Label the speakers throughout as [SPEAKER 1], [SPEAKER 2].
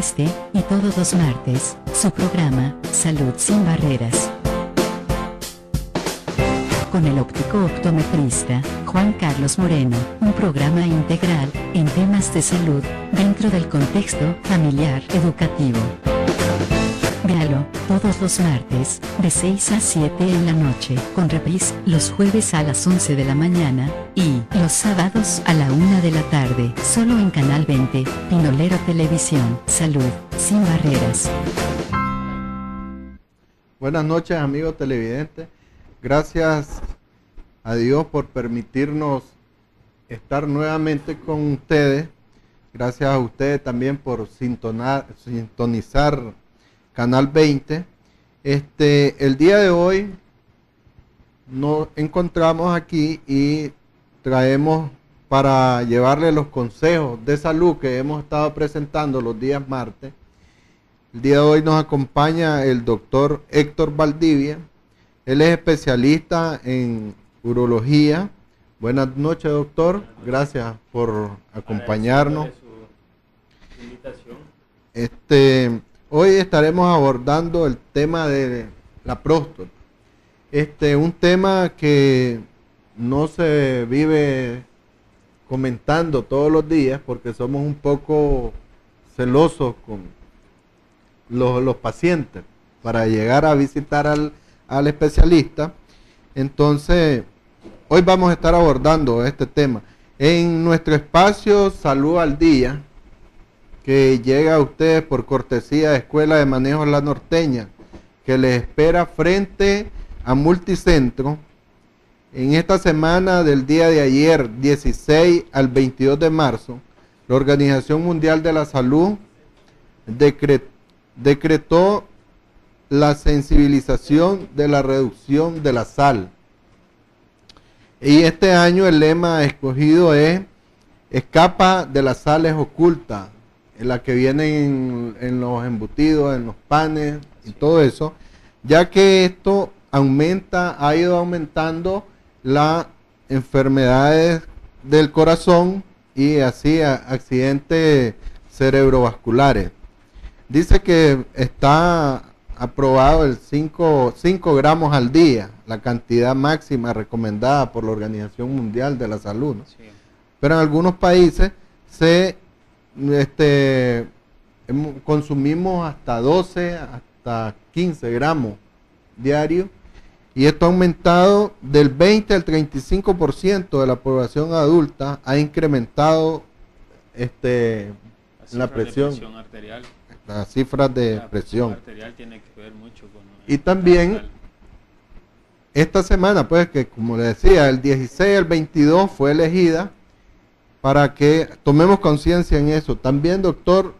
[SPEAKER 1] este, y todos los martes, su programa, Salud sin Barreras. Con el óptico optometrista, Juan Carlos Moreno, un programa integral, en temas de salud, dentro del contexto familiar educativo. Véalo, todos los martes, de 6 a 7 en la noche, con reprise, los jueves a las 11 de la mañana, y los sábados a la 1 de la tarde, solo en Canal 20, Pinolero Televisión, Salud, sin Barreras.
[SPEAKER 2] Buenas noches, amigos televidentes. Gracias a Dios por permitirnos estar nuevamente con ustedes. Gracias a ustedes también por sintonizar Canal 20. El día de hoy nos encontramos aquí y traemos para llevarle los consejos de salud que hemos estado presentando los días martes. El día de hoy nos acompaña el doctor Héctor Valdivia. Él es especialista en urología. Buenas noches, doctor. Gracias por acompañarnos.
[SPEAKER 3] Su invitación.
[SPEAKER 2] Hoy estaremos abordando el tema de la próstata. Un tema que no se vive comentando todos los días porque somos un poco celosos con los pacientes para llegar a visitar al especialista. Entonces, hoy vamos a estar abordando este tema. En nuestro espacio Salud al Día, que llega a ustedes por cortesía de Escuela de Manejo La Norteña, que les espera frente a Multicentro. En esta semana del día de ayer, 16 al 22 de marzo, la Organización Mundial de la Salud decretó la sensibilización de la reducción de la sal. Y este año el lema escogido es escapa de las sales ocultas, en la que vienen en los embutidos, en los panes y todo eso, ya que esto ha ido aumentando las enfermedades del corazón y así accidentes cerebrovasculares. Dice que está aprobado el 5 gramos al día, la cantidad máxima recomendada por la Organización Mundial de la Salud, ¿no? Sí. Pero en algunos países consumimos hasta 12, hasta 15 gramos diarios, y esto ha aumentado del 20 al 35% de la población adulta, ha incrementado la presión
[SPEAKER 3] arterial.
[SPEAKER 2] Las cifras de
[SPEAKER 3] la
[SPEAKER 2] presión
[SPEAKER 3] arterial tiene que ver mucho con
[SPEAKER 2] y también esta semana, pues, que como le decía, el 16 al 22 fue elegida para que tomemos conciencia en eso. También, doctor,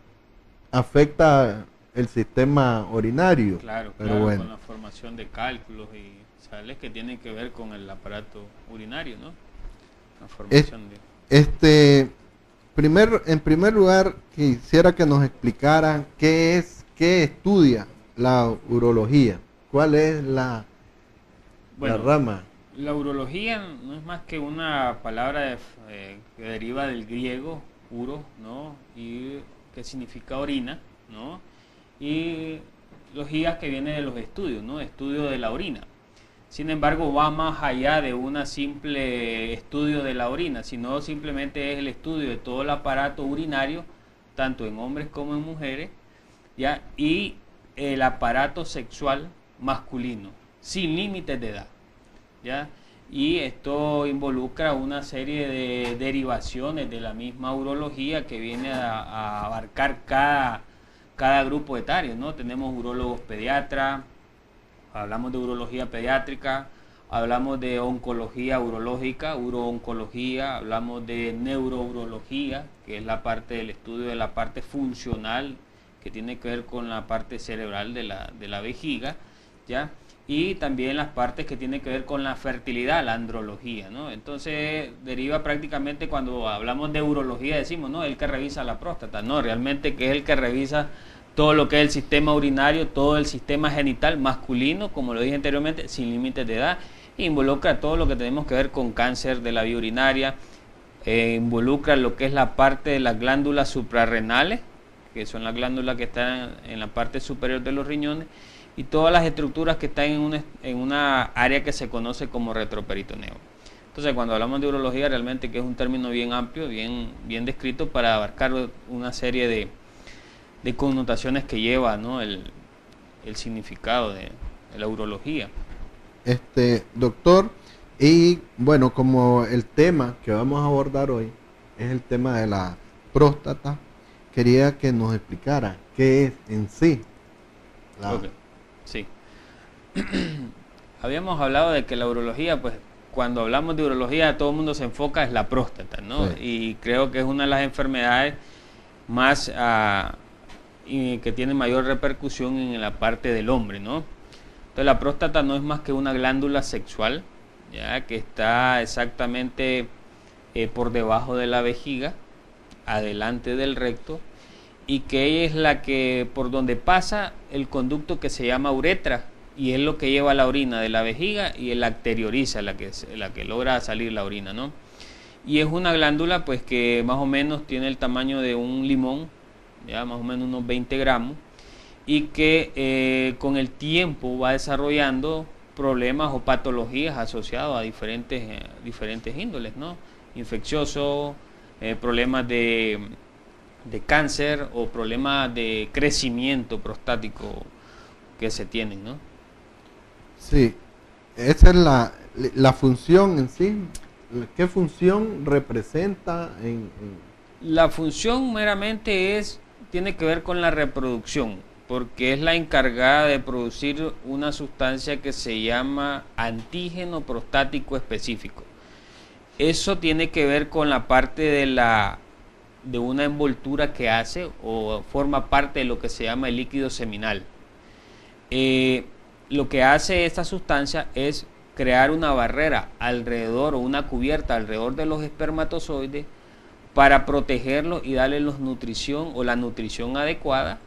[SPEAKER 2] afecta el sistema urinario.
[SPEAKER 3] Claro,
[SPEAKER 2] pero bueno,
[SPEAKER 3] con la formación de cálculos y sales que tienen que ver con el aparato urinario, ¿no? La formación
[SPEAKER 2] en primer lugar, quisiera que nos explicaran qué estudia la urología, cuál es la rama.
[SPEAKER 3] La urología no es más que una palabra que deriva del griego uro, ¿no? Y que significa orina, ¿no? Y logía que viene de los estudios, ¿no? Estudio de la orina. Sin embargo, va más allá de un simple estudio de la orina, sino simplemente es el estudio de todo el aparato urinario, tanto en hombres como en mujeres, ¿ya? Y el aparato sexual masculino, sin límites de edad, ¿ya? Y esto involucra una serie de derivaciones de la misma urología que viene a abarcar cada grupo etario, ¿no? Tenemos urólogos pediatras, hablamos de urología pediátrica, hablamos de oncología urológica, urooncología, hablamos de neurourología, que es la parte del estudio de la parte funcional, que tiene que ver con la parte cerebral de la vejiga, ¿ya? Y también las partes que tienen que ver con la fertilidad, la andrología, ¿no? Entonces deriva prácticamente, cuando hablamos de urología decimos, no, el que revisa la próstata, no, realmente que es el que revisa todo lo que es el sistema urinario, todo el sistema genital masculino, como lo dije anteriormente, sin límites de edad, involucra todo lo que tenemos que ver con cáncer de la vía urinaria, involucra lo que es la parte de las glándulas suprarrenales, que son las glándulas que están en la parte superior de los riñones, y todas las estructuras que están en una área que se conoce como retroperitoneo. Entonces, cuando hablamos de urología, realmente que es un término bien amplio, bien descrito para abarcar una serie de connotaciones que lleva, ¿no?, el significado de la urología.
[SPEAKER 2] Doctor, y bueno, como el tema que vamos a abordar hoy es el tema de la próstata, quería que nos explicara qué es en sí.
[SPEAKER 3] Okay. Sí. Habíamos hablado de que la urología, pues cuando hablamos de urología, todo el mundo se enfoca en la próstata, ¿no? Sí. Y creo que es una de las enfermedades más que tiene mayor repercusión en la parte del hombre, ¿no? Entonces la próstata no es más que una glándula sexual, ya que está exactamente por debajo de la vejiga, adelante del recto, y que ella es la que por donde pasa el conducto que se llama uretra, y es lo que lleva la orina de la vejiga y la exterioriza, la que logra salir la orina, ¿no? Y es una glándula pues que más o menos tiene el tamaño de un limón, ya más o menos unos 20 gramos, y que con el tiempo va desarrollando problemas o patologías asociados a diferentes índoles, ¿no? Infecciosos, problemas de cáncer o problemas de crecimiento prostático que se tienen, ¿no?
[SPEAKER 2] Sí, esa es la función en sí. ¿Qué función representa
[SPEAKER 3] La función meramente tiene que ver con la reproducción, porque es la encargada de producir una sustancia que se llama antígeno prostático específico. Eso tiene que ver con la parte de una envoltura que hace o forma parte de lo que se llama el líquido seminal. Lo que hace esta sustancia es crear una barrera alrededor o una cubierta alrededor de los espermatozoides para protegerlos y darle la nutrición adecuada,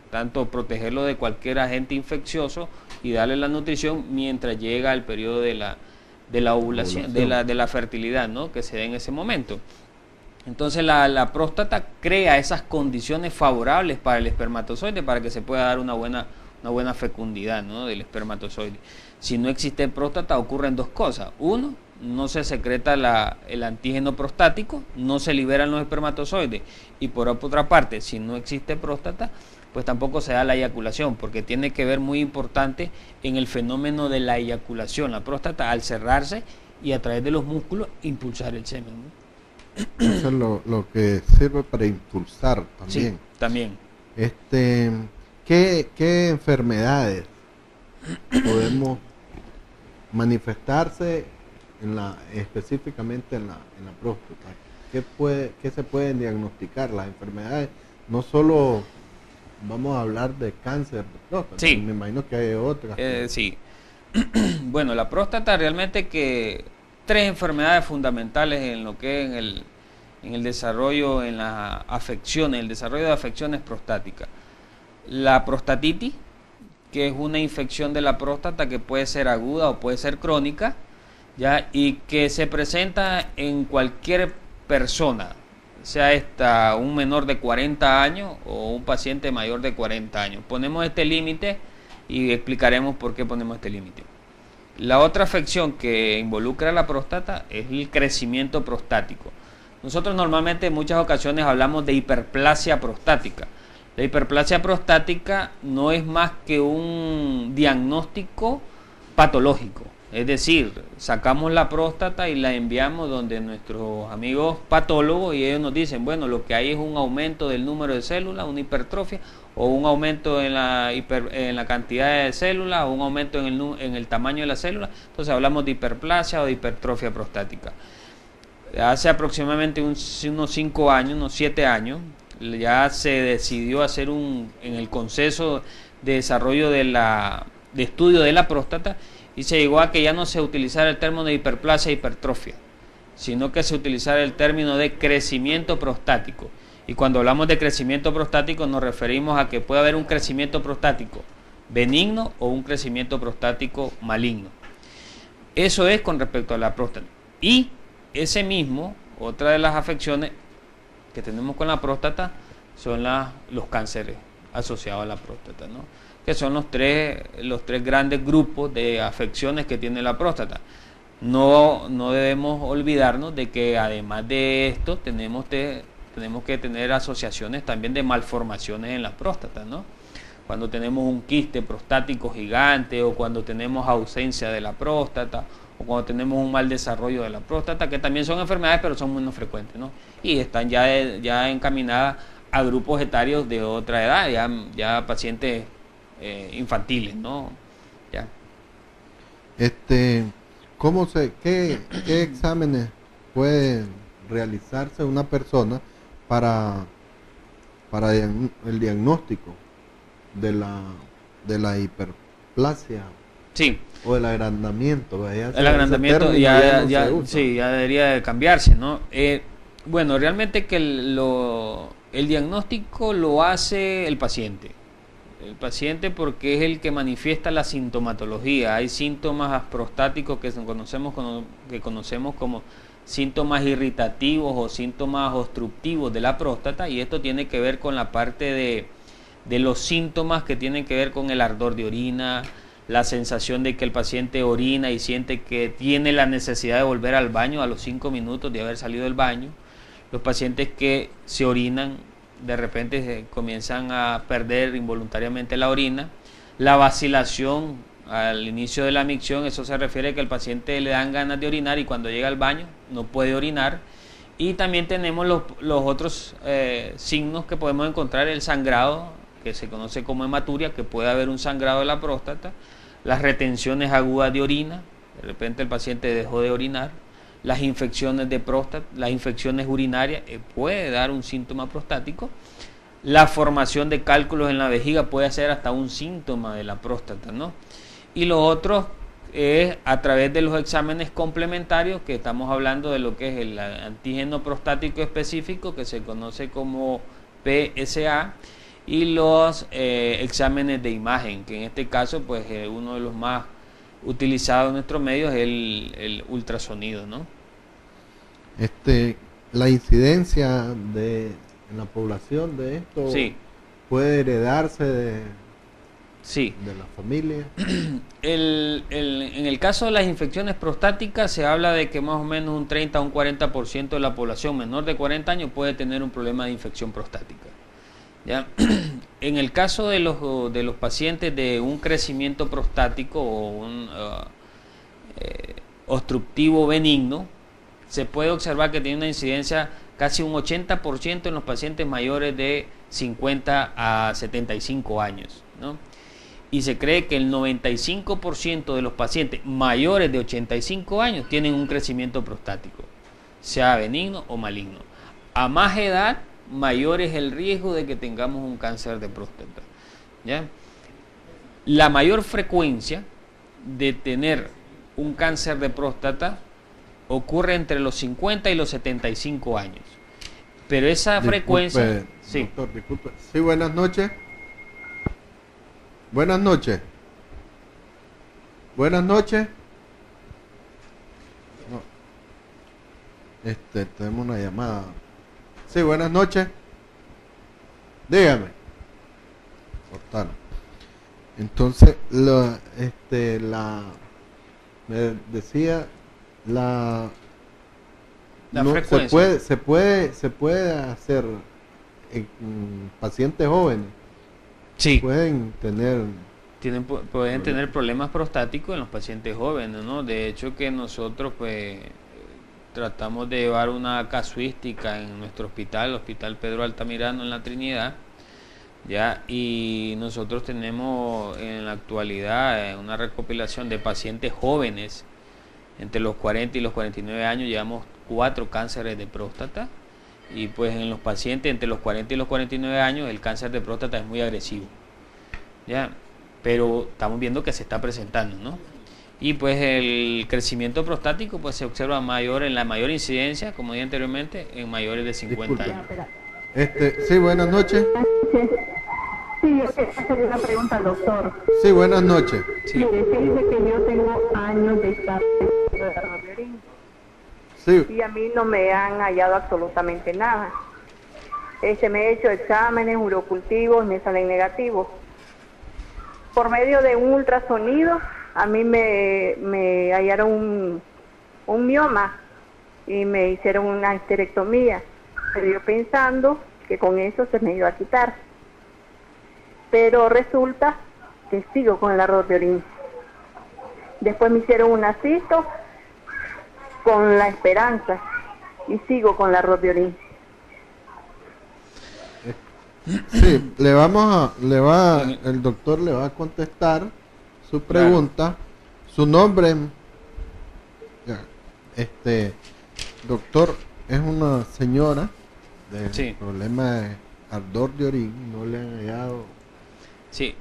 [SPEAKER 3] tanto protegerlo de cualquier agente infeccioso y darle la nutrición mientras llega el periodo de la ovulación, de la fertilidad, ¿no?, que se dé en ese momento. Entonces la próstata crea esas condiciones favorables para el espermatozoide para que se pueda dar una buena fecundidad, ¿no?, del espermatozoide. Si no existe próstata, ocurren dos cosas. Uno, no se secreta el antígeno prostático, no se liberan los espermatozoides. Y por otra parte, si no existe próstata, pues tampoco se da la eyaculación, porque tiene que ver muy importante en el fenómeno de la eyaculación. La próstata, al cerrarse y a través de los músculos, impulsar el semen, ¿no?
[SPEAKER 2] Eso es lo que sirve para impulsar también.
[SPEAKER 3] Sí, también.
[SPEAKER 2] ¿Qué enfermedades podemos manifestarse específicamente en la próstata? ¿Qué se pueden diagnosticar? Las enfermedades, no solo vamos a hablar de cáncer de próstata,
[SPEAKER 3] sí.
[SPEAKER 2] Me imagino que hay otras.
[SPEAKER 3] Sí. Bueno, la próstata realmente que 3 enfermedades fundamentales en lo que es en el desarrollo, en las afecciones, el desarrollo de afecciones prostáticas. La prostatitis, que es una infección de la próstata que puede ser aguda o puede ser crónica, ¿ya? Y que se presenta en cualquier persona, sea un menor de 40 años o un paciente mayor de 40 años. Ponemos este límite y explicaremos por qué ponemos este límite. La otra afección que involucra a la próstata es el crecimiento prostático. Nosotros normalmente en muchas ocasiones hablamos de hiperplasia prostática. La hiperplasia prostática no es más que un diagnóstico patológico. Es decir, sacamos la próstata y la enviamos donde nuestros amigos patólogos y ellos nos dicen, bueno, lo que hay es un aumento del número de células, una hipertrofia, o un aumento en la cantidad de células, o un aumento en el tamaño de las células. Entonces hablamos de hiperplasia o de hipertrofia prostática. Hace aproximadamente unos 5 años, unos 7 años, ya se decidió hacer en el Consejo de Desarrollo de Estudio de la Próstata, y se llegó a que ya no se utilizara el término de hiperplasia e hipertrofia, sino que se utilizara el término de crecimiento prostático. Y cuando hablamos de crecimiento prostático nos referimos a que puede haber un crecimiento prostático benigno o un crecimiento prostático maligno. Eso es con respecto a la próstata. Y ese mismo, otra de las afecciones que tenemos con la próstata, son los cánceres asociados a la próstata, ¿no? Que son los tres grandes grupos de afecciones que tiene la próstata. No debemos olvidarnos de que además de esto tenemos que tener asociaciones también de malformaciones en la próstata, ¿no? Cuando tenemos un quiste prostático gigante, o cuando tenemos ausencia de la próstata, o cuando tenemos un mal desarrollo de la próstata, que también son enfermedades pero son menos frecuentes, ¿no? Y están ya encaminadas a grupos etarios de otra edad, ya pacientes infantiles, ¿no? Ya.
[SPEAKER 2] ¿Qué exámenes puede realizarse una persona para el diagnóstico de la hiperplasia?
[SPEAKER 3] Sí.
[SPEAKER 2] O el agrandamiento.
[SPEAKER 3] El agrandamiento ya debería de cambiarse, ¿no? Bueno, realmente que el diagnóstico lo hace el paciente. El paciente, porque es el que manifiesta la sintomatología. Hay síntomas prostáticos que conocemos como síntomas irritativos o síntomas obstructivos de la próstata, y esto tiene que ver con la parte de los síntomas que tienen que ver con el ardor de orina, la sensación de que el paciente orina y siente que tiene la necesidad de volver al baño a los 5 minutos de haber salido del baño. Los pacientes que se orinan, de repente comienzan a perder involuntariamente la orina. La vacilación al inicio de la micción, eso se refiere a que el paciente le dan ganas de orinar y cuando llega al baño no puede orinar. Y también tenemos los otros signos que podemos encontrar: el sangrado, que se conoce como hematuria, que puede haber un sangrado de la próstata, las retenciones agudas de orina, de repente el paciente dejó de orinar, las infecciones de próstata, las infecciones urinarias, puede dar un síntoma prostático. La formación de cálculos en la vejiga puede ser hasta un síntoma de la próstata, ¿no? Y lo otro es a través de los exámenes complementarios, que estamos hablando de lo que es el antígeno prostático específico, que se conoce como PSA, y los exámenes de imagen, que en este caso pues uno de los más utilizados en nuestros medios es el ultrasonido, ¿no?
[SPEAKER 2] La incidencia en la población de esto,
[SPEAKER 3] sí,
[SPEAKER 2] puede heredarse de la familia.
[SPEAKER 3] En el caso de las infecciones prostáticas se habla de que más o menos un 30 a un 40% de la población menor de 40 años puede tener un problema de infección prostática, ¿ya? En el caso de los pacientes de un crecimiento prostático o un obstructivo benigno, se puede observar que tiene una incidencia casi un 80% en los pacientes mayores de 50 a 75 años, ¿no? Y se cree que el 95% de los pacientes mayores de 85 años tienen un crecimiento prostático, sea benigno o maligno. A más edad, mayor es el riesgo de que tengamos un cáncer de próstata, ¿ya? La mayor frecuencia de tener un cáncer de próstata ocurre entre los 50 y los 75 años. Pero esa frecuencia... Sí.
[SPEAKER 2] Doctor, disculpe. Sí, buenas noches. Buenas noches. Buenas noches. No. Tenemos una llamada. Sí, buenas noches. Dígame. Cortar. Entonces, me decía
[SPEAKER 3] la
[SPEAKER 2] no,
[SPEAKER 3] frecuencia.
[SPEAKER 2] se puede hacer en pacientes jóvenes.
[SPEAKER 3] Sí.
[SPEAKER 2] Pueden
[SPEAKER 3] tener problemas prostáticos en los pacientes jóvenes, ¿no? De hecho que nosotros pues tratamos de llevar una casuística en nuestro hospital, el Hospital Pedro Altamirano en la Trinidad, ¿ya? Y nosotros tenemos en la actualidad una recopilación de pacientes jóvenes entre los 40 y los 49 años. Llevamos 4 cánceres de próstata, y pues en los pacientes entre los 40 y los 49 años el cáncer de próstata es muy agresivo, ¿ya? Pero estamos viendo que se está presentando, ¿no? Y pues el crecimiento prostático pues se observa en la mayor incidencia, como dije anteriormente, en mayores de 50 años.
[SPEAKER 2] Sí, buenas noches.
[SPEAKER 4] Sí, yo quería hacer una pregunta al doctor.
[SPEAKER 2] Sí, buenas noches.
[SPEAKER 3] Sí.
[SPEAKER 4] Mire, fíjese que yo tengo años de estar de ardor de orina.
[SPEAKER 2] Sí.
[SPEAKER 4] Y a mí no me han hallado absolutamente nada. Me he hecho exámenes, urocultivos y me salen negativos. Por medio de un ultrasonido, a mí me hallaron un mioma y me hicieron una histerectomía. Pero yo pensando que con eso se me iba a quitar. Pero resulta que sigo con el ardor de orina. Después me hicieron un cisto con la esperanza y sigo con el ardor de orina.
[SPEAKER 2] Sí, el doctor le va a contestar su pregunta, su nombre. Doctor, es una señora de problema de ardor de orina, no le han hallado.
[SPEAKER 3] Sí,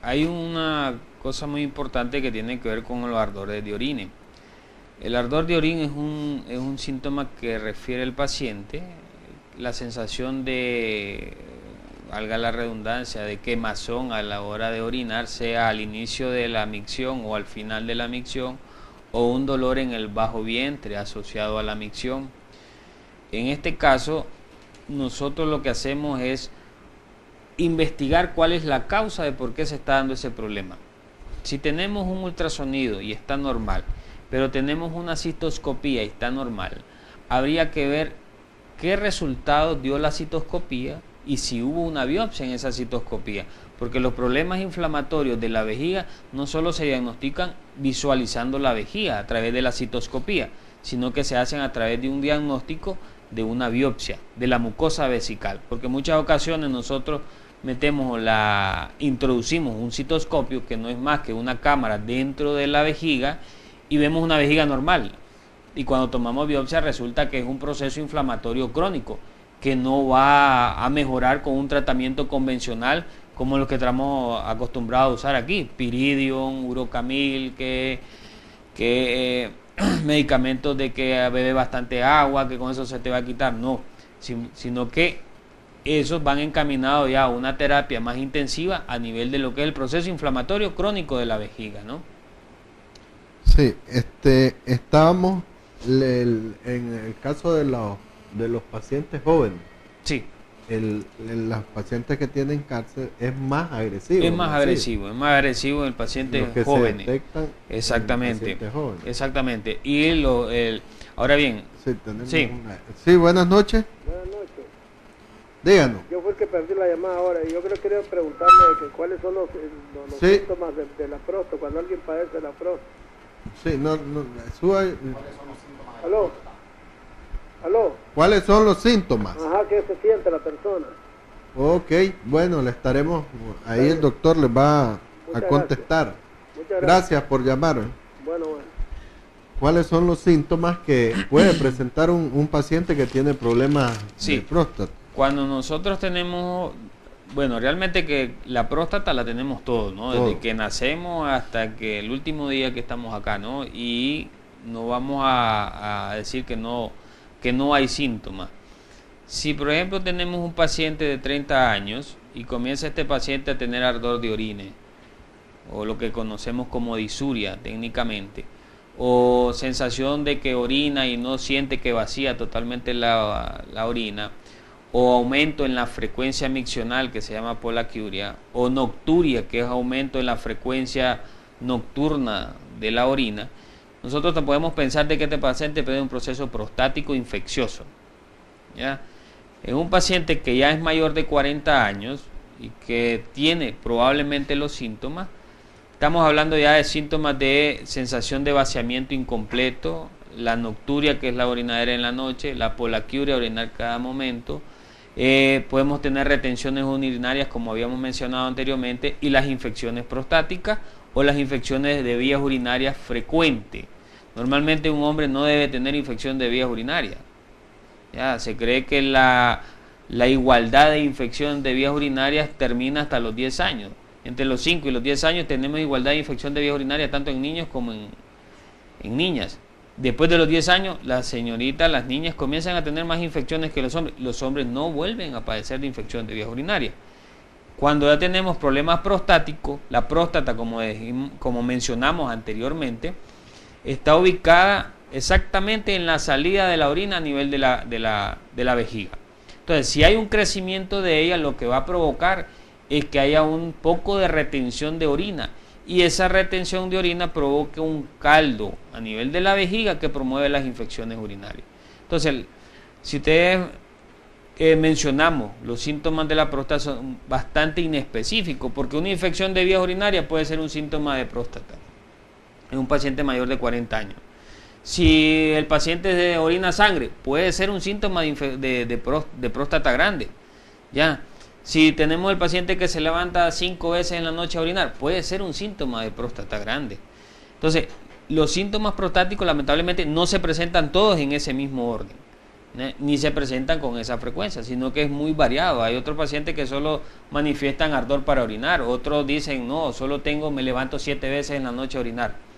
[SPEAKER 3] hay una cosa muy importante que tiene que ver con los ardores de orina. El ardor de orina es un síntoma que refiere al paciente la sensación de, valga la redundancia, de quemazón a la hora de orinar, sea al inicio de la micción o al final de la micción, o un dolor en el bajo vientre asociado a la micción. En este caso, nosotros lo que hacemos es investigar cuál es la causa de por qué se está dando ese problema. Si tenemos un ultrasonido y está normal, pero tenemos una cistoscopía y está normal, habría que ver qué resultados dio la citoscopía y si hubo una biopsia en esa citoscopía, porque los problemas inflamatorios de la vejiga no solo se diagnostican visualizando la vejiga a través de la citoscopía, sino que se hacen a través de un diagnóstico de una biopsia de la mucosa vesical, porque en muchas ocasiones nosotros introducimos un citoscopio que no es más que una cámara dentro de la vejiga y vemos una vejiga normal. Y cuando tomamos biopsia resulta que es un proceso inflamatorio crónico que no va a mejorar con un tratamiento convencional como los que estamos acostumbrados a usar aquí, Piridium, Urocamil, medicamentos de que bebe bastante agua, que con eso se te va a quitar. No, sino que esos van encaminados ya a una terapia más intensiva a nivel de lo que es el proceso inflamatorio crónico de la vejiga, ¿no?
[SPEAKER 2] Sí, estábamos en el caso de los pacientes jóvenes.
[SPEAKER 3] Sí.
[SPEAKER 2] Los pacientes que tienen cáncer es más agresivo.
[SPEAKER 3] Es más agresivo en el paciente joven. Exactamente. Exactamente. Y ahora bien.
[SPEAKER 2] Sí, buenas noches.
[SPEAKER 5] Buenas noches.
[SPEAKER 2] Díganos.
[SPEAKER 5] Yo fui el que perdí la llamada ahora y yo quería preguntarle cuáles son los síntomas de la próstata, cuando alguien padece la próstata.
[SPEAKER 2] Sí, suba.
[SPEAKER 5] ¿Aló?
[SPEAKER 2] ¿Cuáles son los síntomas?
[SPEAKER 5] Ajá, ¿qué se siente la persona?
[SPEAKER 2] Ok, bueno, le estaremos, ahí el doctor les va a contestar.
[SPEAKER 5] Muchas
[SPEAKER 2] gracias por llamar.
[SPEAKER 5] Bueno.
[SPEAKER 2] ¿Cuáles son los síntomas que puede presentar un paciente que tiene problemas de próstata?
[SPEAKER 3] Cuando nosotros tenemos, realmente que la próstata la tenemos todos, ¿no? Desde que nacemos hasta que el último día que estamos acá, ¿no? Y no vamos a decir que no hay síntomas. Si por ejemplo tenemos un paciente de 30 años y comienza este paciente a tener ardor de orina, o lo que conocemos como disuria técnicamente, o sensación de que orina y no siente que vacía totalmente la orina, o aumento en la frecuencia miccional que se llama polaquiuria, o nocturia que es aumento en la frecuencia nocturna de la orina, nosotros podemos pensar de que este paciente tiene un proceso prostático infeccioso. ¿Ya? En un paciente que ya es mayor de 40 años y que tiene probablemente los síntomas, estamos hablando ya de síntomas de sensación de vaciamiento incompleto, la nocturia, que es la orinadera en la noche, la polaquiuria, orinar cada momento, podemos tener retenciones urinarias como habíamos mencionado anteriormente, y las infecciones prostáticas o las infecciones de vías urinarias frecuentes. Normalmente un hombre no debe tener infección de vías urinarias. Ya se cree que la igualdad de infección de vías urinarias termina hasta los 10 años. Entre los 5 y los 10 años tenemos igualdad de infección de vías urinarias tanto en niños como en niñas. Después de los 10 años, las niñas comienzan a tener más infecciones que los hombres. Los hombres no vuelven a padecer de infección de vías urinarias. Cuando ya tenemos problemas prostáticos, la próstata, como mencionamos anteriormente, está ubicada exactamente en la salida de la orina a nivel de la vejiga. Entonces, si hay un crecimiento de ella, lo que va a provocar es que haya un poco de retención de orina. Y esa retención de orina provoca un caldo a nivel de la vejiga que promueve las infecciones urinarias. Entonces, si ustedes mencionamos, los síntomas de la próstata son bastante inespecíficos, porque una infección de vías urinarias puede ser un síntoma de próstata en un paciente mayor de 40 años. Si el paciente orina sangre, puede ser un síntoma de próstata grande. ¿Ya? Si tenemos el paciente que se levanta 5 veces en la noche a orinar, puede ser un síntoma de próstata grande. Entonces, los síntomas prostáticos lamentablemente no se presentan todos en ese mismo orden, ni se presentan con esa frecuencia, sino que es muy variado. Hay otros pacientes que solo manifiestan ardor para orinar, otros dicen, no, me levanto 7 veces en la noche a orinar.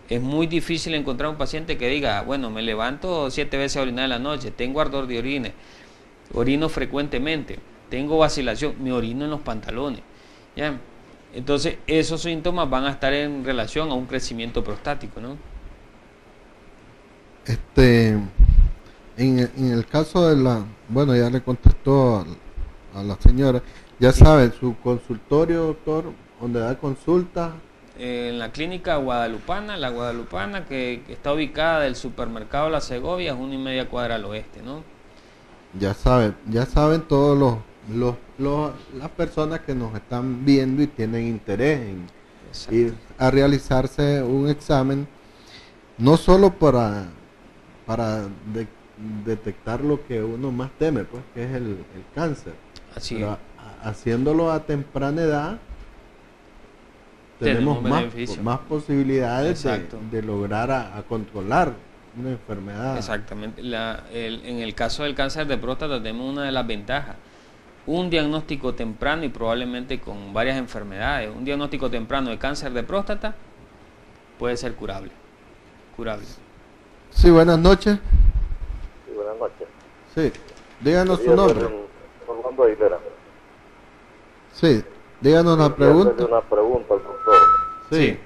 [SPEAKER 3] Es muy difícil encontrar un paciente que diga, bueno, me levanto 7 veces a orinar en la noche, tengo ardor de orina, orino frecuentemente, tengo vacilación, me orino en los pantalones. ¿Ya? Entonces, esos síntomas van a estar en relación a un crecimiento prostático, ¿no?
[SPEAKER 2] En el caso de bueno, ya le contestó a la señora, ya sabe, su consultorio, doctor, donde da consulta.
[SPEAKER 3] En la clínica Guadalupana, la Guadalupana, que está ubicada del supermercado La Segovia, es 1,5 cuadras al oeste, ¿no? Ya
[SPEAKER 2] saben todos las personas que nos están viendo y tienen interés en ir a realizarse un examen, no solo para detectar lo que uno más teme, pues, que es el cáncer.
[SPEAKER 3] Así
[SPEAKER 2] pero haciéndolo a temprana edad tenemos más posibilidades de lograr a controlar una enfermedad.
[SPEAKER 3] Exactamente. En el caso del cáncer de próstata tenemos una de las ventajas: un diagnóstico temprano y probablemente con varias enfermedades. Un diagnóstico temprano de cáncer de próstata puede ser curable.
[SPEAKER 2] Sí, buenas noches.
[SPEAKER 5] Sí, buenas noches.
[SPEAKER 2] Sí, díganos su nombre.
[SPEAKER 5] Orlando Aguilera.
[SPEAKER 2] Sí, díganos la pregunta.
[SPEAKER 5] Una pregunta al doctor.
[SPEAKER 2] Sí.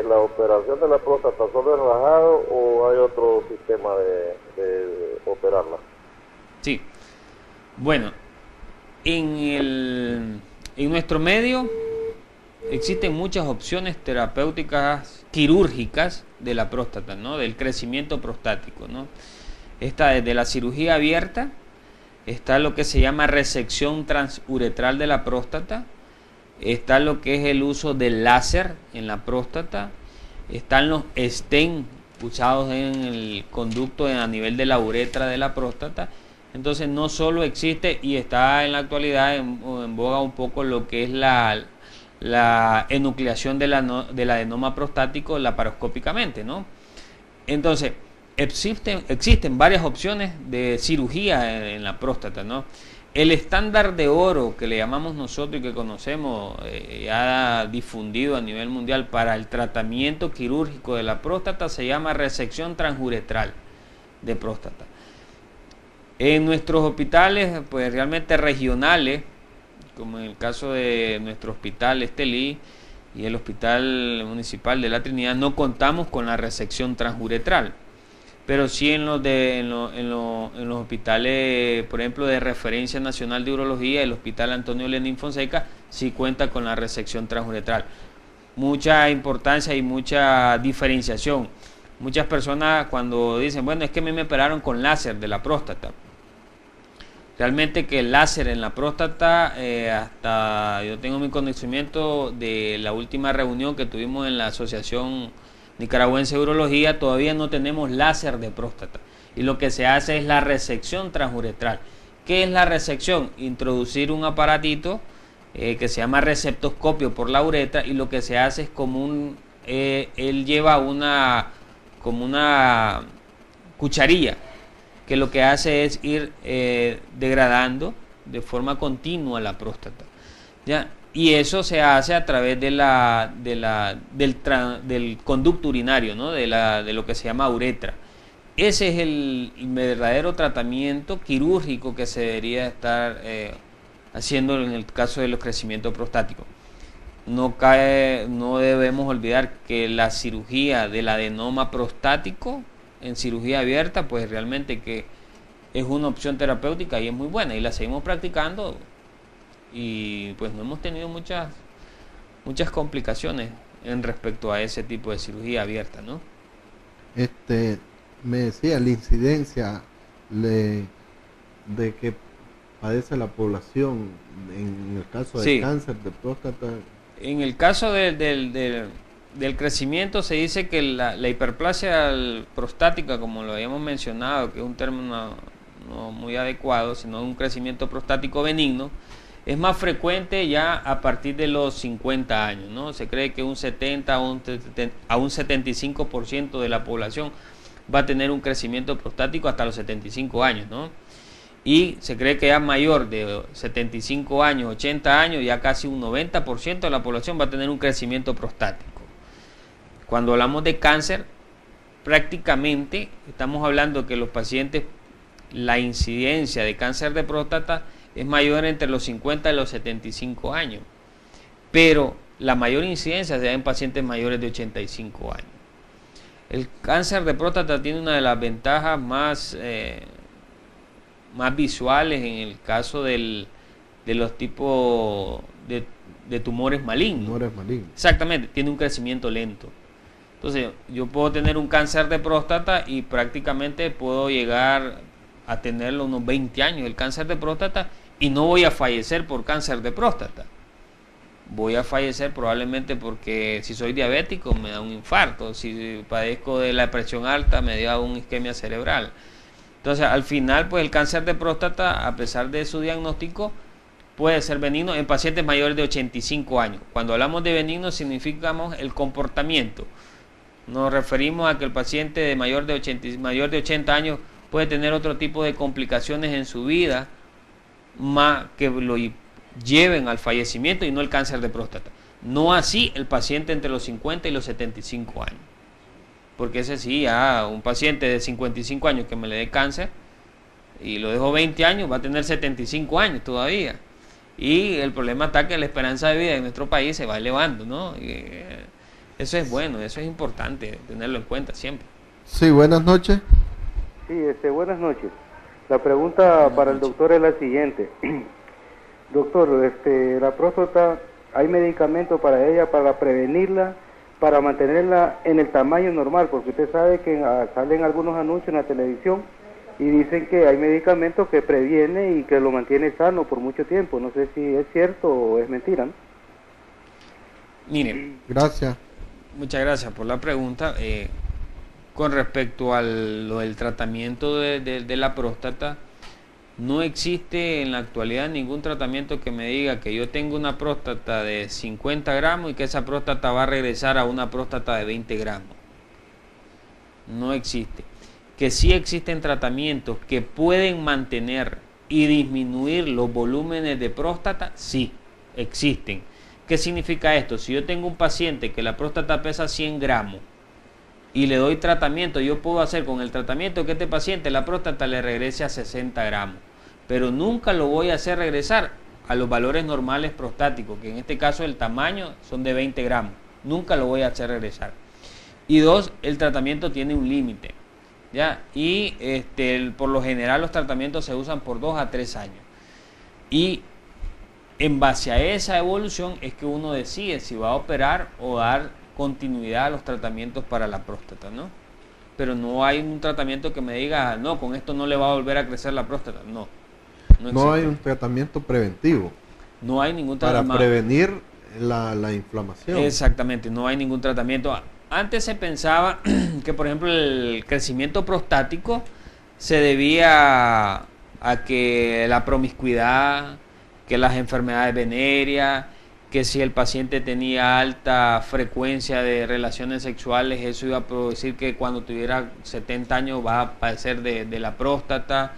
[SPEAKER 5] ¿La operación de la próstata solo es rajado o hay otro sistema de operarla?
[SPEAKER 3] Sí. Bueno, en nuestro medio existen muchas opciones terapéuticas quirúrgicas de la próstata, ¿no? Del crecimiento prostático, ¿no? Está desde la cirugía abierta, está lo que se llama resección transuretral de la próstata, está lo que es el uso del láser en la próstata, están los stent usados en el conducto a nivel de la uretra de la próstata. Entonces no solo existe, y está en la actualidad en boga un poco lo que es la enucleación del adenoma prostático laparoscópicamente, ¿no? Entonces existen varias opciones de cirugía en la próstata, ¿no? El estándar de oro que le llamamos nosotros y que conocemos, ya difundido a nivel mundial para el tratamiento quirúrgico de la próstata, se llama resección transuretral de próstata. En nuestros hospitales, pues realmente regionales, como en el caso de nuestro hospital Estelí y el Hospital Municipal de la Trinidad, no contamos con la resección transuretral. Pero sí en los hospitales, por ejemplo, de referencia nacional de urología, el Hospital Antonio Lenín Fonseca sí cuenta con la resección transuretral. Mucha importancia y mucha diferenciación. Muchas personas cuando dicen, bueno, es que a mí me operaron con láser de la próstata. Realmente que el láser en la próstata, hasta yo tengo mi conocimiento de la última reunión que tuvimos en la Asociación Nicaragüense de Urología, todavía no tenemos láser de próstata. Y lo que se hace es la resección transuretral. ¿Qué es la resección? Introducir un aparatito que se llama receptoscopio por la uretra, y lo que se hace es como él lleva como una cucharilla, que lo que hace es ir degradando de forma continua la próstata, ¿ya? Y eso se hace a través del conducto urinario, ¿no? de lo que se llama uretra. Ese es el verdadero tratamiento quirúrgico que se debería estar haciendo en el caso de los crecimientos prostáticos. No debemos olvidar que la cirugía del adenoma prostático en cirugía abierta, pues realmente que es una opción terapéutica y es muy buena y la seguimos practicando y pues no hemos tenido muchas complicaciones en respecto a ese tipo de cirugía abierta, ¿no?
[SPEAKER 2] Me decía la incidencia de que padece la población en el caso del cáncer de próstata.
[SPEAKER 3] En el caso del crecimiento se dice que la hiperplasia prostática, como lo habíamos mencionado, que es un término no muy adecuado, sino un crecimiento prostático benigno, es más frecuente ya a partir de los 50 años, ¿no? Se cree que un 70 a un 75% de la población va a tener un crecimiento prostático hasta los 75 años, ¿no? Y se cree que ya mayor de 75 años, 80 años, ya casi un 90% de la población va a tener un crecimiento prostático. Cuando hablamos de cáncer, prácticamente estamos hablando que los pacientes, la incidencia de cáncer de próstata es mayor entre los 50 y los 75 años, pero la mayor incidencia se da en pacientes mayores de 85 años. El cáncer de próstata tiene una de las ventajas más visuales en el caso de los tipos de tumores malignos.
[SPEAKER 2] Tumores malignos.
[SPEAKER 3] Exactamente, tiene un crecimiento lento. Entonces, yo puedo tener un cáncer de próstata y prácticamente puedo llegar a tenerlo unos 20 años, el cáncer de próstata, y no voy a fallecer por cáncer de próstata. Voy a fallecer probablemente porque si soy diabético me da un infarto, si padezco de la presión alta me da una isquemia cerebral. Entonces, al final, pues el cáncer de próstata, a pesar de su diagnóstico, puede ser benigno en pacientes mayores de 85 años. Cuando hablamos de benigno, significamos el comportamiento. Nos referimos a que el paciente de mayor de 80 años puede tener otro tipo de complicaciones en su vida, más que lo lleven al fallecimiento y no el cáncer de próstata. No así el paciente entre los 50 y los 75 años. Porque ese sí, un paciente de 55 años que me le dé cáncer y lo dejo 20 años, va a tener 75 años todavía. Y el problema está que la esperanza de vida en nuestro país se va elevando, ¿no? Y eso es bueno, eso es importante tenerlo en cuenta siempre.
[SPEAKER 2] Sí, buenas noches.
[SPEAKER 6] Sí, buenas noches. La pregunta para el doctor es la siguiente. Doctor, la próstata, ¿hay medicamento para ella, para prevenirla, para mantenerla en el tamaño normal? Porque usted sabe que salen algunos anuncios en la televisión y dicen que hay medicamentos que previene y que lo mantiene sano por mucho tiempo. No sé si es cierto o es mentira, ¿no?
[SPEAKER 3] Miren.
[SPEAKER 2] Gracias.
[SPEAKER 3] Muchas gracias por la pregunta. Con respecto a lo del tratamiento de la próstata, no existe en la actualidad ningún tratamiento que me diga que yo tengo una próstata de 50 gramos y que esa próstata va a regresar a una próstata de 20 gramos. No existe. Que sí existen tratamientos que pueden mantener y disminuir los volúmenes de próstata, sí, existen. ¿Qué significa esto? Si yo tengo un paciente que la próstata pesa 100 gramos y le doy tratamiento, yo puedo hacer con el tratamiento que este paciente la próstata le regrese a 60 gramos, pero nunca lo voy a hacer regresar a los valores normales prostáticos, que en este caso el tamaño son de 20 gramos, nunca lo voy a hacer regresar. Y dos, el tratamiento tiene un límite, ¿ya? Y por lo general los tratamientos se usan por 2 a 3 años. Y en base a esa evolución es que uno decide si va a operar o dar continuidad a los tratamientos para la próstata, ¿no? Pero no hay un tratamiento que me diga, no, con esto no le va a volver a crecer la próstata, no.
[SPEAKER 2] No hay un tratamiento preventivo.
[SPEAKER 3] No hay ningún tratamiento.
[SPEAKER 2] Para prevenir la inflamación.
[SPEAKER 3] Exactamente, no hay ningún tratamiento. Antes se pensaba que, por ejemplo, el crecimiento prostático se debía a que la promiscuidad, que las enfermedades venéreas, que si el paciente tenía alta frecuencia de relaciones sexuales, eso iba a producir que cuando tuviera 70 años va a padecer de la próstata,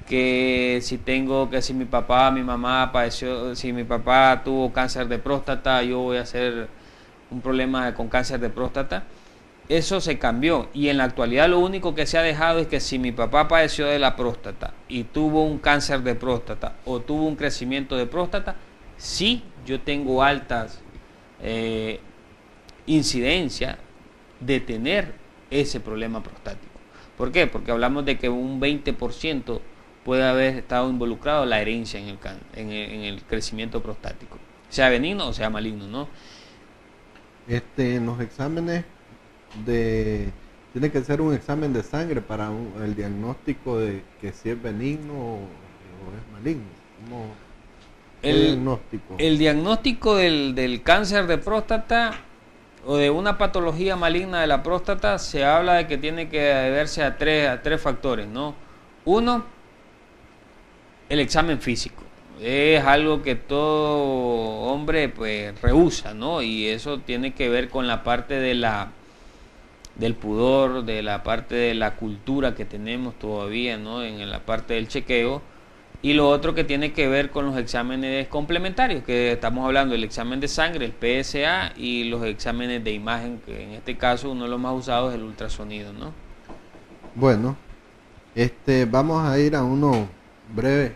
[SPEAKER 3] que si mi papá, mi mamá padeció, si mi papá tuvo cáncer de próstata, yo voy a hacer un problema con cáncer de próstata. Eso se cambió y en la actualidad lo único que se ha dejado es que si mi papá padeció de la próstata y tuvo un cáncer de próstata o tuvo un crecimiento de próstata, sí, yo tengo altas incidencias de tener ese problema prostático. ¿Por qué? Porque hablamos de que un 20% puede haber estado involucrado la herencia en el crecimiento prostático, sea benigno o sea maligno, ¿no?
[SPEAKER 2] En los exámenes tiene que ser un examen de sangre para el diagnóstico de que si es benigno o es maligno. ¿Cómo el diagnóstico? El
[SPEAKER 3] diagnóstico del cáncer de próstata o de una patología maligna de la próstata se habla de que tiene que deberse a tres factores, ¿no? Uno, el examen físico. Es algo que todo hombre pues rehúsa, ¿no? Y eso tiene que ver con la parte del pudor, de la parte de la cultura que tenemos todavía, ¿no? En la parte del chequeo. Y lo otro que tiene que ver con los exámenes complementarios, que estamos hablando del examen de sangre, el PSA, y los exámenes de imagen, que en este caso uno de los más usados es el ultrasonido, ¿no?
[SPEAKER 2] Bueno, vamos a ir a unos breves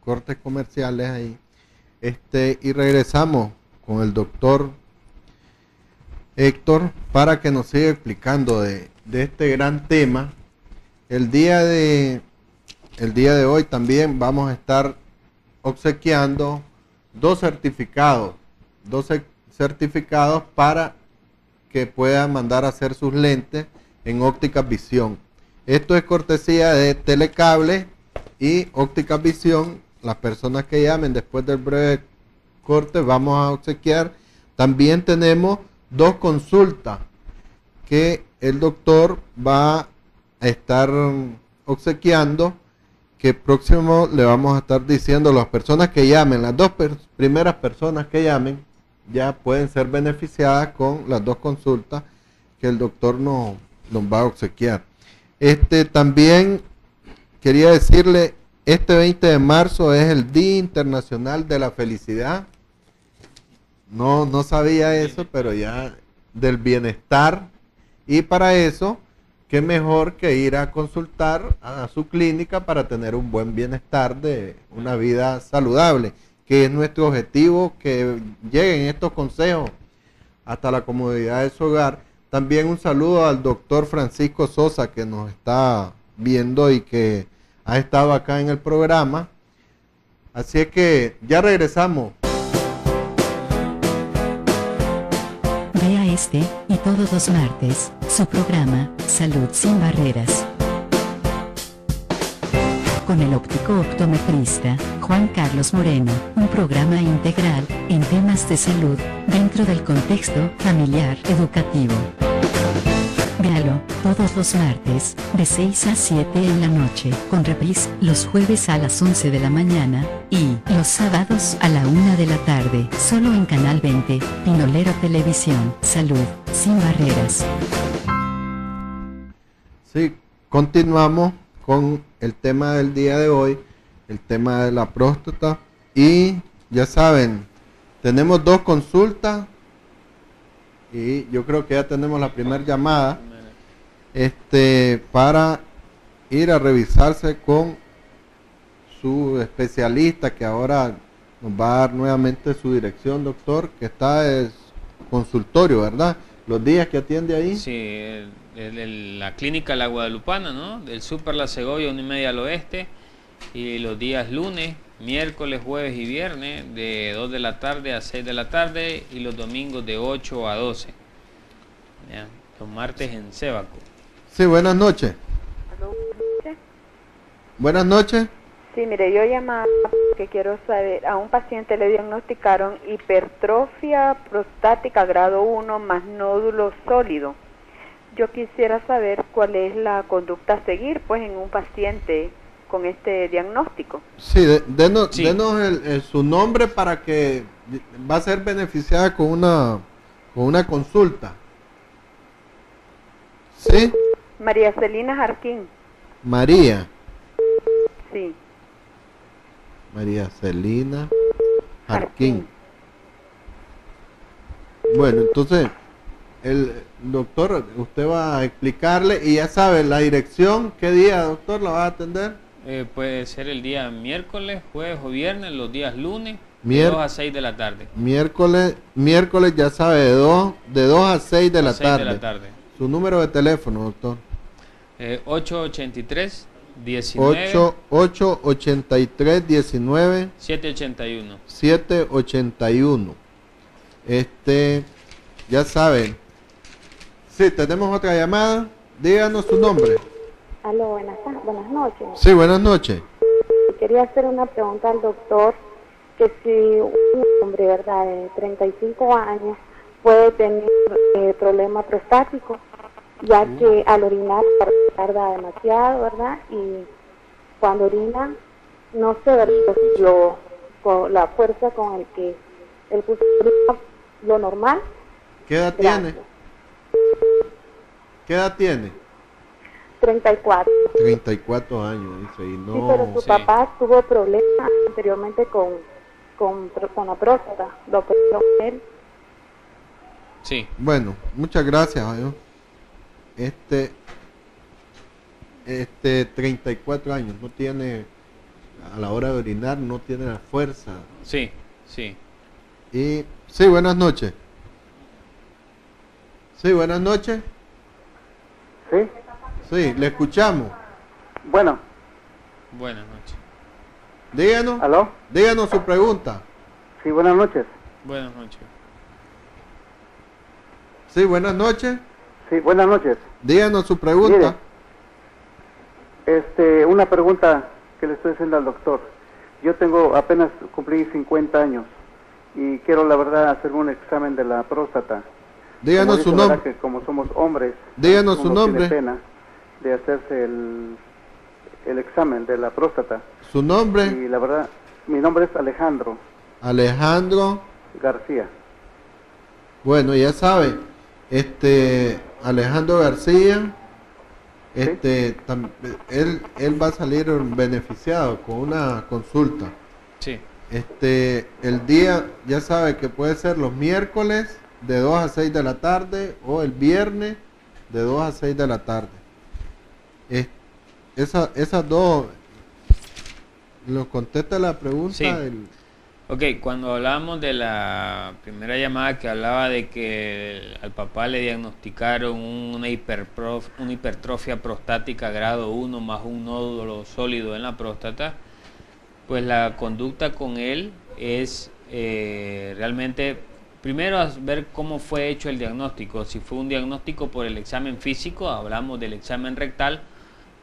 [SPEAKER 2] cortes comerciales ahí, y regresamos con el doctor Héctor para que nos siga explicando de este gran tema. El día de hoy también vamos a estar obsequiando dos certificados para que puedan mandar a hacer sus lentes en Ópticas Visión. Esto es cortesía de Telecable y Ópticas Visión. Las personas que llamen después del breve corte vamos a obsequiar. También tenemos dos consultas que el doctor va a estar obsequiando, que próximo le vamos a estar diciendo a las personas que llamen. Las dos primeras personas que llamen ya pueden ser beneficiadas con las dos consultas que el doctor nos va a obsequiar. También quería decirle, este 20 de marzo es el Día Internacional de la Felicidad. No sabía eso, pero ya del bienestar. Y para eso, qué mejor que ir a consultar a su clínica para tener un buen bienestar de una vida saludable, que es nuestro objetivo, que lleguen estos consejos hasta la comodidad de su hogar. También un saludo al doctor Francisco Sosa, que nos está viendo y que ha estado acá en el programa. Así es que ya regresamos.
[SPEAKER 1] Vea este y todos los martes su programa Salud sin Barreras, con el óptico optometrista Juan Carlos Moreno, un programa integral en temas de salud dentro del contexto familiar educativo. Véalo todos los martes de 6 a 7 en la noche, con reprise los jueves a las 11 de la mañana y los sábados a la 1 de la tarde, solo en Canal 20, Pinolero Televisión. Salud sin Barreras.
[SPEAKER 2] Sí, continuamos con el tema del día de hoy, el tema de la próstata, y ya saben, tenemos dos consultas y yo creo que ya tenemos la primera llamada para ir a revisarse con su especialista, que ahora nos va a dar nuevamente su dirección, doctor, que está en consultorio, ¿verdad? Los días que atiende ahí.
[SPEAKER 3] Sí, la clínica La Guadalupana, ¿no? Del Super La Segovia, 1:30 al oeste, y los días lunes, miércoles, jueves y viernes de 2 de la tarde a 6 de la tarde, y los domingos de 8 a 12. ¿Ya? Los martes en Sébaco.
[SPEAKER 2] Sí, buenas noches. Buenas noches.
[SPEAKER 4] Sí, mire, yo llamaba porque quiero saber, a un paciente le diagnosticaron hipertrofia prostática grado 1 más nódulo sólido. Yo quisiera saber cuál es la conducta a seguir, pues, en un paciente con este diagnóstico.
[SPEAKER 2] Sí, denos su nombre para que va a ser beneficiada con una consulta. ¿Sí?
[SPEAKER 4] María Celina Jarquín.
[SPEAKER 2] María.
[SPEAKER 4] Sí.
[SPEAKER 2] María Celina Jarquín. Bueno, entonces, el doctor, usted va a explicarle y ya sabe la dirección. ¿Qué día, doctor, la va a atender?
[SPEAKER 3] Puede ser el día miércoles, jueves o viernes, los días lunes, de 2 a 6 de la tarde.
[SPEAKER 2] Miércoles ya sabe, de 2 a 6 de la tarde. Su número de teléfono, doctor.
[SPEAKER 3] 883 19
[SPEAKER 2] 883 19
[SPEAKER 3] 781.
[SPEAKER 2] 781. Ya saben. Sí, tenemos otra llamada. Díganos su nombre.
[SPEAKER 7] Aló, buenas noches.
[SPEAKER 2] Sí, buenas noches.
[SPEAKER 7] Quería hacer una pregunta al doctor, que si un hombre, ¿verdad?, de 35 años puede tener problema prostático, ya que al orinar tarda demasiado, ¿verdad? Y cuando orina no se ve con la fuerza con el que él puso lo normal.
[SPEAKER 2] ¿Qué edad tiene? ¿Qué edad tiene?
[SPEAKER 7] 34.
[SPEAKER 2] 34 años, dice, y no...
[SPEAKER 7] Sí, pero su papá tuvo problemas anteriormente con la próstata, lo operó él.
[SPEAKER 3] Sí.
[SPEAKER 2] Bueno, muchas gracias, adiós. 34 años, no tiene, a la hora de orinar, no tiene la fuerza.
[SPEAKER 3] Sí, sí.
[SPEAKER 2] Y, sí, buenas noches. Sí, buenas noches.
[SPEAKER 6] Sí.
[SPEAKER 2] Sí, le escuchamos.
[SPEAKER 6] Bueno.
[SPEAKER 3] Buenas noches.
[SPEAKER 2] Díganos.
[SPEAKER 6] ¿Aló?
[SPEAKER 2] Díganos su pregunta.
[SPEAKER 6] Sí, buenas noches.
[SPEAKER 3] Buenas noches.
[SPEAKER 2] Sí, buenas noches.
[SPEAKER 6] Sí, buenas noches.
[SPEAKER 2] Díganos su pregunta.
[SPEAKER 6] Mire, una pregunta que le estoy haciendo al doctor. Yo apenas cumplí 50 años y quiero, la verdad, hacer un examen de la próstata.
[SPEAKER 2] Díganos su nombre.
[SPEAKER 6] Que como somos hombres,
[SPEAKER 2] díganos su nombre.
[SPEAKER 6] Tiene pena de hacerse el examen de la próstata.
[SPEAKER 2] Su nombre.
[SPEAKER 6] Y la verdad, mi nombre es Alejandro.
[SPEAKER 2] Alejandro
[SPEAKER 6] García.
[SPEAKER 2] Bueno, ya sabe, Alejandro García,
[SPEAKER 6] ¿Sí?
[SPEAKER 2] él va a salir beneficiado con una consulta.
[SPEAKER 3] Sí.
[SPEAKER 2] El día, ya sabe que puede ser los miércoles de 2 a 6 de la tarde o el viernes de 2 a 6 de la tarde. Esas dos, ¿lo contesta la pregunta?
[SPEAKER 3] Sí. Ok, cuando hablábamos de la primera llamada que hablaba de que al papá le diagnosticaron una hipertrofia prostática grado 1 más un nódulo sólido en la próstata, pues la conducta con él es realmente, primero ver cómo fue hecho el diagnóstico. Si fue un diagnóstico por el examen físico, hablamos del examen rectal.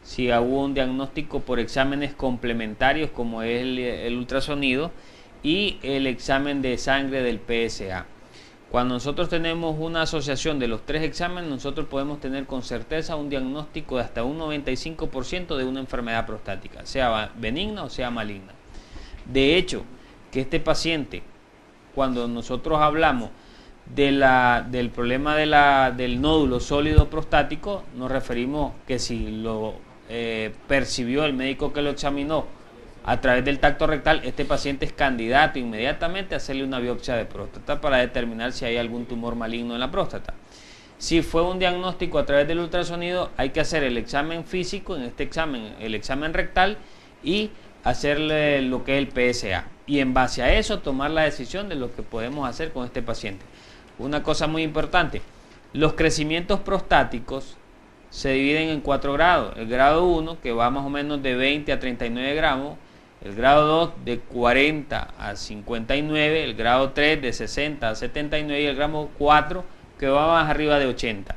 [SPEAKER 3] Si hubo un diagnóstico por exámenes complementarios como es el ultrasonido y el examen de sangre del PSA. Cuando nosotros tenemos una asociación de los tres exámenes, nosotros podemos tener con certeza un diagnóstico de hasta un 95% de una enfermedad prostática, sea benigna o sea maligna. De hecho, que este paciente, cuando nosotros hablamos del problema del nódulo sólido prostático, nos referimos que si lo percibió el médico que lo examinó a través del tacto rectal, este paciente es candidato inmediatamente a hacerle una biopsia de próstata para determinar si hay algún tumor maligno en la próstata. Si fue un diagnóstico a través del ultrasonido, hay que hacer el examen físico, en este examen el examen rectal, y hacerle lo que es el PSA. Y en base a eso tomar la decisión de lo que podemos hacer con este paciente. Una cosa muy importante, los crecimientos prostáticos se dividen en 4 grados. El grado 1, que va más o menos de 20 a 39 gramos, el grado 2 de 40 a 59, el grado 3 de 60 a 79 y el grado 4 que va más arriba de 80.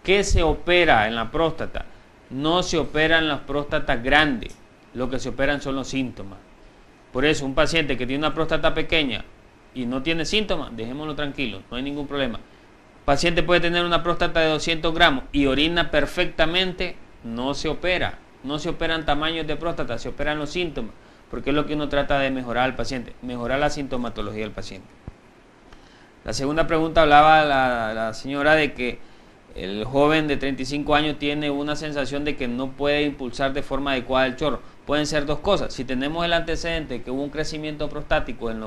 [SPEAKER 3] ¿Qué se opera en la próstata? No se operan las próstatas grandes, lo que se operan son los síntomas. Por eso un paciente que tiene una próstata pequeña y no tiene síntomas, dejémoslo tranquilo, no hay ningún problema. Paciente puede tener una próstata de 200 gramos y orina perfectamente, no se opera. No se operan tamaños de próstata, se operan los síntomas, porque es lo que uno trata de mejorar al paciente, mejorar la sintomatología del paciente. La segunda pregunta hablaba la señora de que el joven de 35 años tiene una sensación de que no puede impulsar de forma adecuada el chorro. Pueden ser dos cosas. Si tenemos el antecedente que hubo un crecimiento prostático en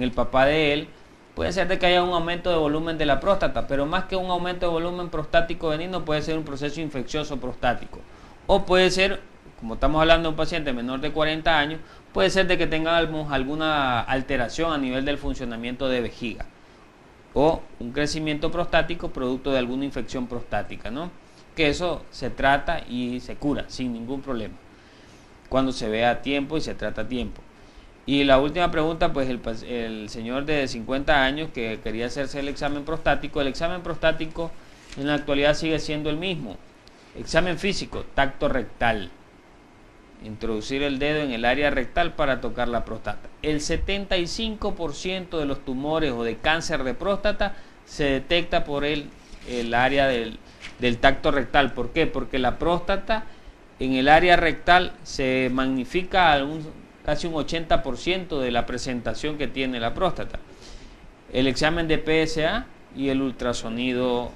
[SPEAKER 3] el papá de él, puede ser de que haya un aumento de volumen de la próstata, pero más que un aumento de volumen prostático benigno, puede ser un proceso infeccioso prostático. O puede ser, como estamos hablando de un paciente menor de 40 años, puede ser de que tenga alguna alteración a nivel del funcionamiento de vejiga. O un crecimiento prostático producto de alguna infección prostática, ¿no? que eso se trata y se cura sin ningún problema, cuando se ve a tiempo y se trata a tiempo. Y la última pregunta, pues el señor de 50 años que quería hacerse el examen prostático en la actualidad sigue siendo el mismo. Examen físico, tacto rectal. Introducir el dedo en el área rectal para tocar la próstata. El 75% de los tumores o de cáncer de próstata se detecta por el área del tacto rectal. ¿Por qué? Porque la próstata en el área rectal se magnifica a casi un 80% de la presentación que tiene la próstata. El examen de PSA y el ultrasonido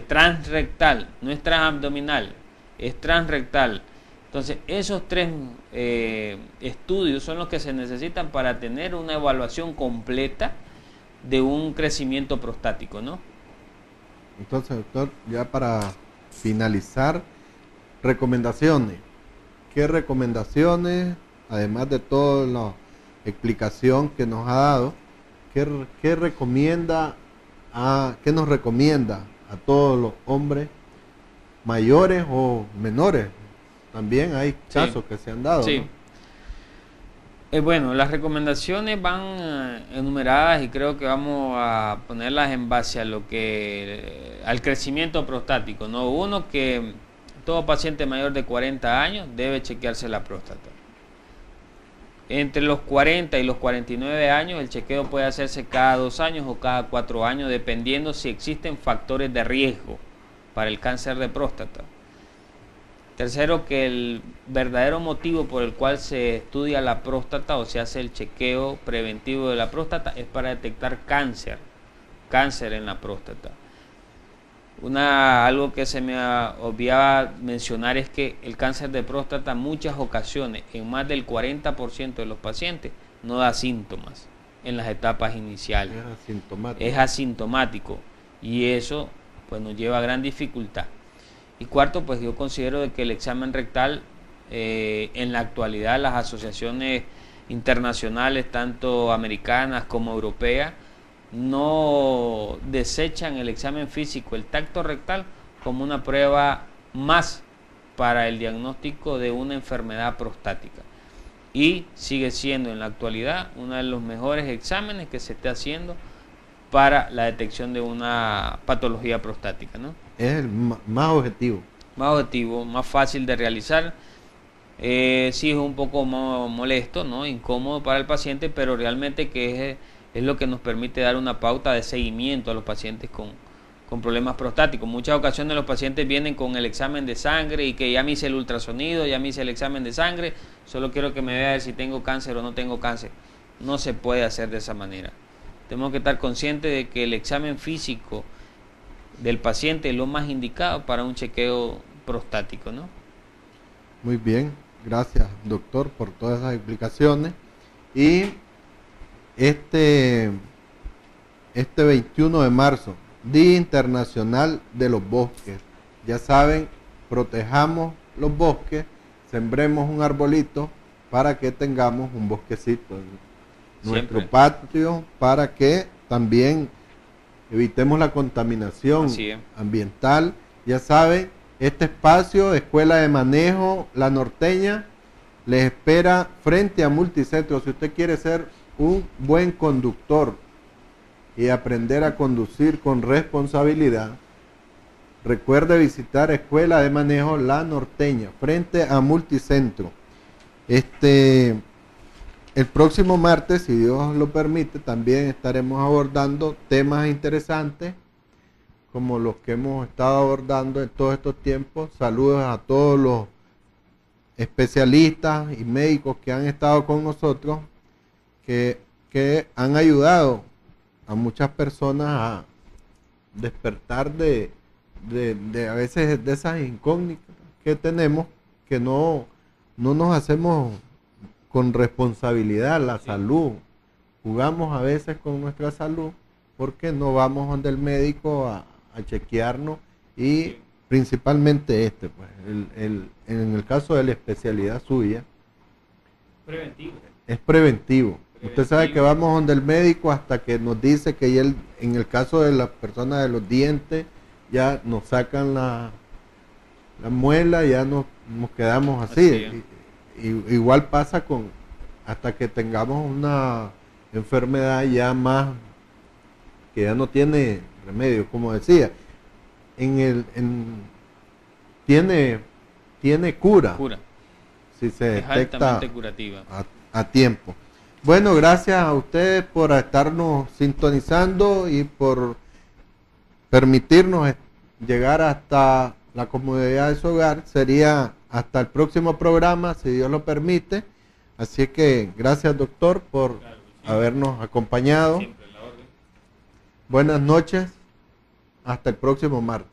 [SPEAKER 3] transrectal, no es transabdominal, es transrectal. Entonces, esos tres estudios son los que se necesitan para tener una evaluación completa de un crecimiento prostático, ¿no?
[SPEAKER 2] Entonces, doctor, ya para finalizar, recomendaciones. ¿Qué recomendaciones, además de toda la explicación que nos ha dado, qué nos recomienda a todos los hombres mayores o menores? También hay casos que se han dado.
[SPEAKER 3] Sí. ¿No? Bueno, las recomendaciones van enumeradas y creo que vamos a ponerlas en base a al crecimiento prostático, ¿no? Uno, que todo paciente mayor de 40 años debe chequearse la próstata. Entre los 40 y los 49 años el chequeo puede hacerse cada 2 años o cada 4 años, dependiendo si existen factores de riesgo para el cáncer de próstata. Tercero, que el verdadero motivo por el cual se estudia la próstata o se hace el chequeo preventivo de la próstata es para detectar cáncer en la próstata. Algo que se me olvidaba mencionar es que el cáncer de próstata en muchas ocasiones, en más del 40% de los pacientes, no da síntomas en las etapas iniciales. Es asintomático y eso pues nos lleva a gran dificultad. Y cuarto, pues yo considero de que el examen rectal, en la actualidad las asociaciones internacionales, tanto americanas como europeas, no desechan el examen físico, el tacto rectal, como una prueba más para el diagnóstico de una enfermedad prostática. Y sigue siendo en la actualidad uno de los mejores exámenes que se está haciendo para la detección de una patología prostática, ¿no?
[SPEAKER 2] Es el más objetivo.
[SPEAKER 3] Más objetivo, más fácil de realizar. Sí es un poco molesto, ¿no? Incómodo para el paciente, pero realmente que es lo que nos permite dar una pauta de seguimiento a los pacientes con problemas prostáticos. Muchas ocasiones los pacientes vienen con el examen de sangre y que ya me hice el ultrasonido, ya me hice el examen de sangre, solo quiero que me vea si tengo cáncer o no tengo cáncer. No se puede hacer de esa manera. Tenemos que estar conscientes de que el examen físico del paciente es lo más indicado para un chequeo prostático, ¿no?
[SPEAKER 2] Muy bien, gracias doctor por todas esas explicaciones. Y este 21 de marzo, Día Internacional de los Bosques. Ya saben, protejamos los bosques, sembremos un arbolito para que tengamos un bosquecito en nuestro patio, para que también evitemos la contaminación ambiental. Ya saben, este espacio, Escuela de Manejo La Norteña, les espera frente a Multicentro. Si usted quiere ser un buen conductor y aprender a conducir con responsabilidad, recuerde visitar Escuela de Manejo La Norteña, frente a Multicentro. El próximo martes, si Dios lo permite, también estaremos abordando temas interesantes como los que hemos estado abordando en todos estos tiempos. Saludos a todos los especialistas y médicos que han estado con nosotros, que han ayudado a muchas personas a despertar de a veces de esas incógnitas que tenemos, que no nos hacemos con responsabilidad la salud. Jugamos a veces con nuestra salud porque no vamos donde el médico a chequearnos, y principalmente pues, en el caso de la especialidad suya, es preventivo. Usted sabe que vamos donde el médico hasta que nos dice que él, en el caso de la persona de los dientes, ya nos sacan la muela, ya nos quedamos así. Igual pasa hasta que tengamos una enfermedad ya más, que ya no tiene remedio, como decía. Tiene cura. Si se detecta
[SPEAKER 3] altamente curativa.
[SPEAKER 2] A tiempo. Bueno, gracias a ustedes por estarnos sintonizando y por permitirnos llegar hasta la comodidad de su hogar. Sería hasta el próximo programa, si Dios lo permite. Así que gracias, doctor, por habernos acompañado. Buenas noches. Hasta el próximo martes.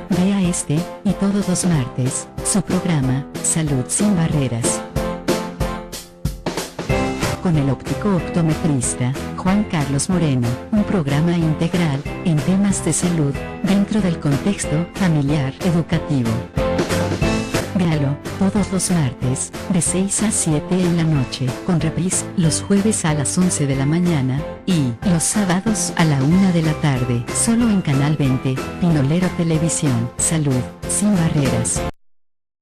[SPEAKER 1] Vea este y todos los martes su programa Salud sin Barreras, con el óptico optometrista Juan Carlos Moreno, un programa integral en temas de salud dentro del contexto familiar educativo. Véalo todos los martes de 6 a 7 en la noche, con reprise los jueves a las 11 de la mañana y los sábados a la 1 de la tarde, solo en Canal 20, Pinolero Televisión. Salud sin Barreras.